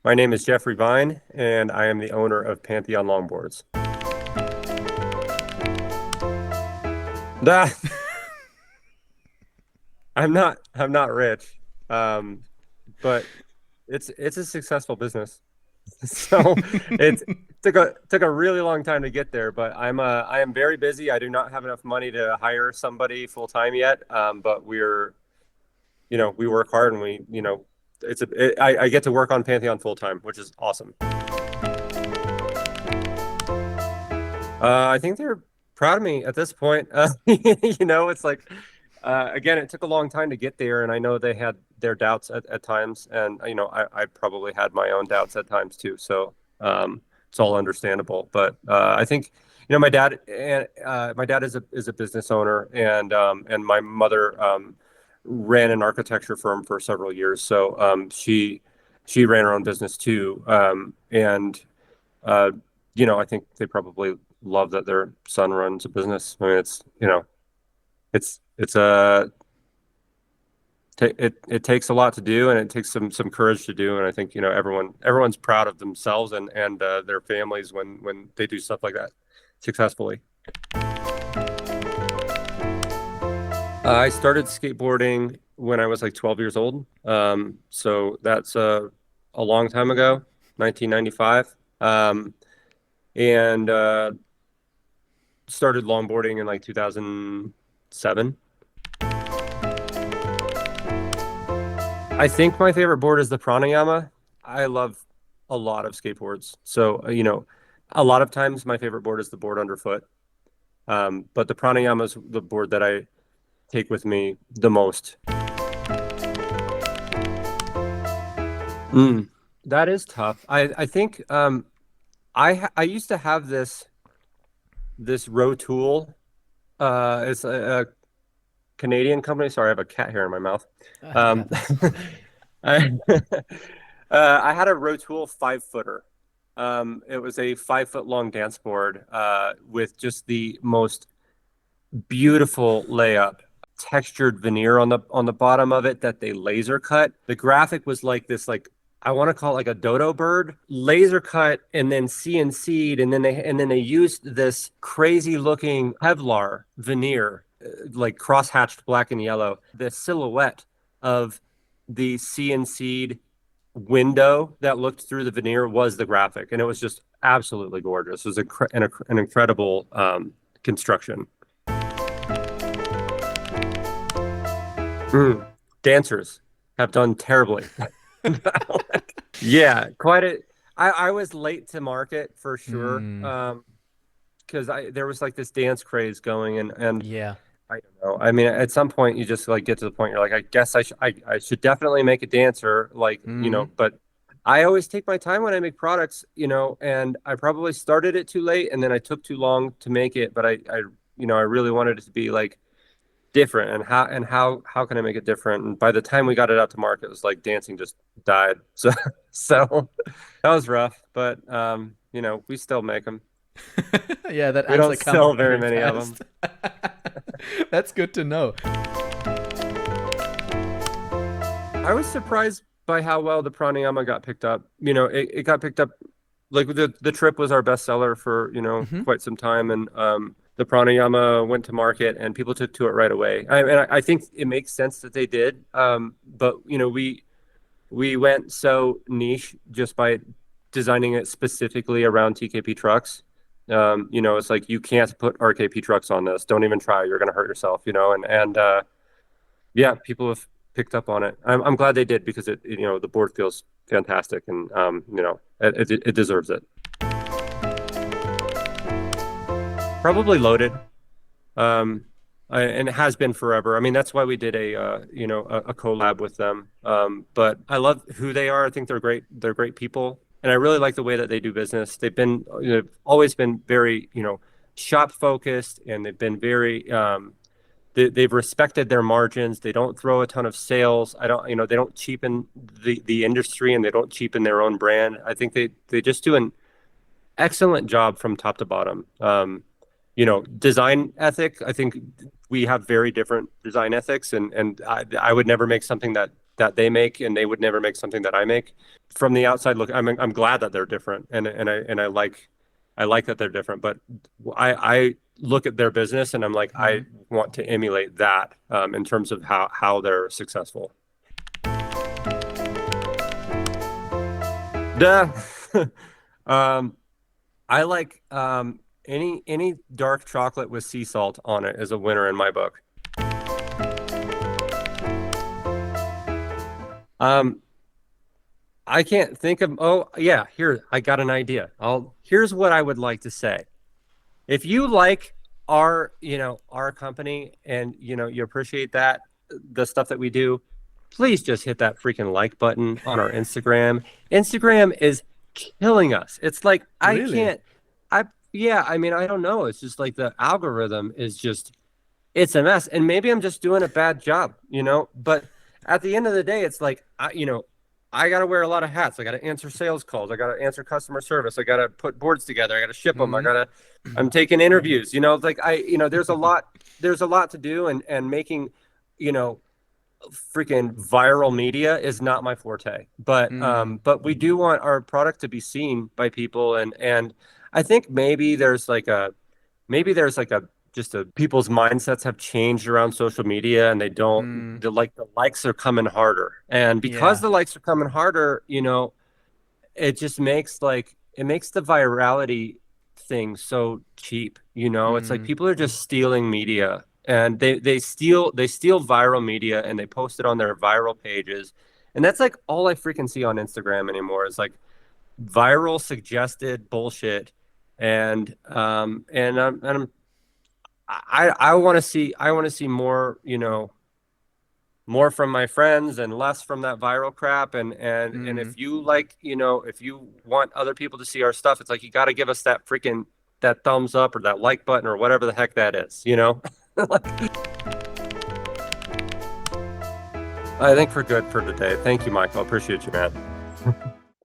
My name is Jeffrey Vyain, and I am the owner of Pantheon Longboards. Nah, I'm not rich, um, but it's a successful business. So it took a really long time to get there, but I am very busy. I do not have enough money to hire somebody full time yet, but we work hard and I get to work on Pantheon full time, which is awesome. I think they're proud of me at this point. It's like, again, it took a long time to get there, and I know they had their doubts at times, and I probably had my own doubts at times too. So it's all understandable. But I think my dad is a business owner, and my mother ran an architecture firm for several years. So she ran her own business too, and I think they probably love that their son runs a business. I mean, it's it takes a lot to do, and it takes some courage to do. And I think everyone's proud of themselves and their families when they do stuff like that successfully. I started skateboarding when I was like 12 years old. So that's a long time ago, 1995. And started longboarding in like 2007. I think my favorite board is the Pranayama. I love a lot of skateboards. So, a lot of times my favorite board is the board underfoot. But the Pranayama is the board that I take with me the most. That is tough. I think I used to have this row tool. It's a Canadian company. Sorry, I have a cat hair in my mouth. Yeah, Um, I, I had a row tool 5-footer. It was a 5 foot long dance board with just the most beautiful layup, textured veneer on the bottom of it that they laser cut. The graphic was like this, like I want to call it like a dodo bird, laser cut and then CNC'd, and then they used this crazy looking Kevlar veneer, like cross-hatched black and yellow. The silhouette of the CNC'd window that looked through the veneer was the graphic, and it was just absolutely gorgeous. It was an incredible construction. Dancers have done terribly. Yeah, quite a. I was late to market for sure. Mm, Because I there was like this dance craze going, and yeah. I don't know. I mean, at some point you just like get to the point you're like, I guess I should definitely make a dancer, like, Hmm. but I always take my time when I make products, and I probably started it too late and then I took too long to make it, but I really wanted it to be like different, and how can I make it different? And by the time we got it out to market, it was like dancing just died. So that was rough, but we still make them. Yeah, that We don't answer come sell very very many of them. fast. That's good to know. I was surprised by how well the pranayama got picked up. It got picked up, like the trip was our best seller for, Hmm. quite some time, and the pranayama went to market and people took to it right away. I think it makes sense that they did. But we went so niche just by designing it specifically around TKP trucks. It's like you can't put RKP trucks on this. Don't even try. You're going to hurt yourself, and yeah, people have picked up on it. I'm glad they did because the board feels fantastic, and it deserves it. Probably loaded, and it has been forever. I mean, that's why we did a collab with them. But I love who they are. I think they're great. They're great people, and I really like the way that they do business. They've been always been very shop focused, and they've been very they've respected their margins. They don't throw a ton of sales. I don't, they don't cheapen the industry, and they don't cheapen their own brand. I think they just do an excellent job from top to bottom. Design ethic. I think we have very different design ethics, and I would never make something that that they make, and they would never make something that I make. From the outside look, I'm glad that they're different, and I like that they're different. But I look at their business and I'm like, I Mhm. want to emulate that in terms of how they're successful. Duh. um, I like any dark chocolate with sea salt on it is a winner in my book. Um, I can't think of. Oh, yeah, here I got an idea. Here's what I would like to say. If you like our company and you appreciate that the stuff that we do, please just hit that freaking like button on our Instagram. Instagram is killing us. It's like I Really? can't I yeah, I mean, I don't know. It's just like the algorithm is just it's a mess. And maybe I'm just doing a bad job. But at the end of the day, it's like I got to wear a lot of hats. I got to answer sales calls. I got to answer customer service. I got to put boards together. I got to ship them. Mhm. I'm taking interviews. Like there's a lot to do, and making, you know, freaking viral media is not my forte. Mm. But we do want our product to be seen by people, and I think maybe there's like a just a people's mindsets have changed around social media, and they don't Mm. the likes are coming harder, and because Yeah. the likes are coming harder, it just makes it makes the virality thing so cheap. It's like Mm. people are just stealing media, and they steal viral media, and they post it on their viral pages, and that's like all I freaking see on Instagram anymore is like viral suggested bullshit. And I want to see more, more from my friends and less from that viral crap. And Mm. if you like, if you want other people to see our stuff, it's like you got to give us that thumbs up or that like button or whatever the heck that is. I think we're good for today. Thank you, Michael. Appreciate you, man.